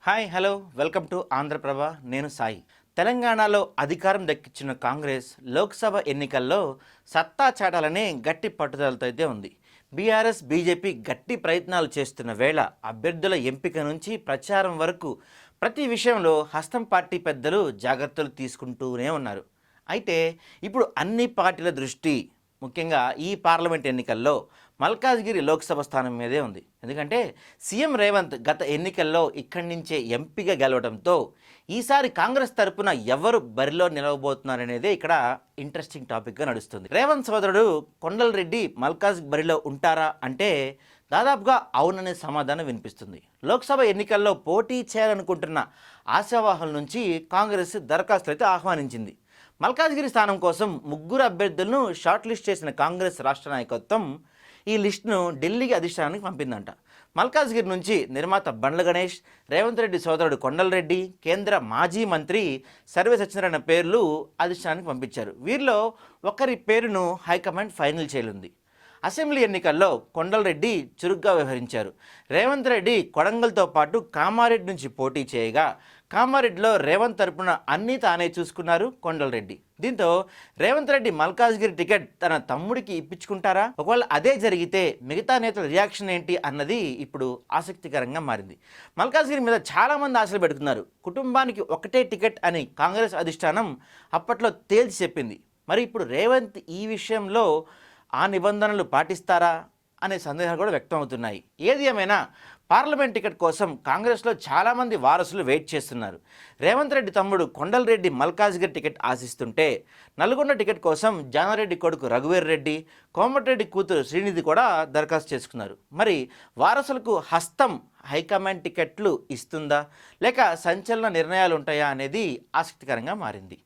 Hi hello welcome to Andhra Prabha. నేను సాయి. తెలంగాణలో అధికారం దక్కించిన కాంగ్రెస్ లోక్సభ ఎన్నికల్లో సత్తా చాటాలనే గట్టి పట్టుదలతో అయితే ఉంది. బీఆర్ఎస్ బీజేపీ గట్టి ప్రయత్నాలు చేస్తున్న వేళ అభ్యర్థుల ఎంపిక నుంచి ప్రచారం వరకు ప్రతి విషయంలో హస్తం పార్టీ పెద్దలు జాగ్రత్తలు తీసుకుంటూనే ఉన్నారు. అయితే ఇప్పుడు అన్ని పార్టీల దృష్టి ముఖ్యంగా ఈ పార్లమెంట్ ఎన్నికల్లో మల్కాజ్గిరి లోక్సభ స్థానం మీదే ఉంది. ఎందుకంటే సీఎం రేవంత్ గత ఎన్నికల్లో ఇక్కడి నుంచే ఎంపీగా గెలవడంతో ఈసారి కాంగ్రెస్ తరపున ఎవరు బరిలో నిలవబోతున్నారనేదే ఇక్కడ ఇంట్రెస్టింగ్ టాపిక్గా నడుస్తుంది. రేవంత్ సోదరుడు కొండలరెడ్డి మల్కాజ్ బరిలో ఉంటారా అంటే దాదాపుగా అవుననే సమాధానం వినిపిస్తుంది. లోక్సభ ఎన్నికల్లో పోటీ చేయాలనుకుంటున్న ఆశావాహుల నుంచి కాంగ్రెస్ దరఖాస్తులు అయితే ఆహ్వానించింది. మల్కాజ్గిరి స్థానం కోసం ముగ్గురు అభ్యర్థులను షార్ట్ లిస్ట్ చేసిన కాంగ్రెస్ రాష్ట్ర నాయకత్వం ఈ లిస్టును ఢిల్లీకి అధిష్టానానికి పంపిందంట. మల్కాజ్గిరి నుంచి నిర్మాత బండ్ల గణేష్, రేవంత్ రెడ్డి సోదరుడు కొండలరెడ్డి, కేంద్ర మాజీ మంత్రి సర్వే సత్యనారాయణ పేర్లు అధిష్టానానికి పంపించారు. వీరిలో ఒకరి పేరును హైకమాండ్ ఫైనల్ చేయనుంది. అసెంబ్లీ ఎన్నికల్లో కొండలరెడ్డి చురుగ్గా వ్యవహరించారు. రేవంత్ రెడ్డి కొడంగల్తో పాటు కామారెడ్డి నుంచి పోటీ చేయగా కామారెడ్డిలో రేవంత్ తరపున అన్నీ తానే చూసుకున్నారు కొండలరెడ్డి. దీంతో రేవంత్ రెడ్డి మల్కాజ్గిరి టికెట్ తన తమ్ముడికి ఇప్పించుకుంటారా? ఒకవేళ అదే జరిగితే మిగతా నేతల రియాక్షన్ ఏంటి అన్నది ఇప్పుడు ఆసక్తికరంగా మారింది. మల్కాజ్గిరి మీద చాలామంది ఆశలు పెడుతున్నారు. కుటుంబానికి ఒకటే టికెట్ అని కాంగ్రెస్ అధిష్టానం అప్పట్లో తేల్చి చెప్పింది. మరి ఇప్పుడు రేవంత్ ఈ విషయంలో ఆ నిబంధనలు పాటిస్తారా అనే సందేహాలు కూడా వ్యక్తం అవుతున్నాయి. ఏది ఏమైనా పార్లమెంట్ టికెట్ కోసం కాంగ్రెస్లో చాలామంది వారసులు వెయిట్ చేస్తున్నారు. రేవంత్ రెడ్డి తమ్ముడు కొండలరెడ్డి మల్కాజ్గిరి టికెట్ ఆశిస్తుంటే నల్గొండ టికెట్ కోసం జానారెడ్డి కొడుకు రఘువీర్ రెడ్డి, కోమటిరెడ్డి కూతురు శ్రీనిధి కూడా దరఖాస్తు చేసుకున్నారు. మరి వారసులకు హస్తం హైకమాండ్ టికెట్లు ఇస్తుందా లేక సంచలన నిర్ణయాలు ఉంటాయా అనేది ఆసక్తికరంగా మారింది.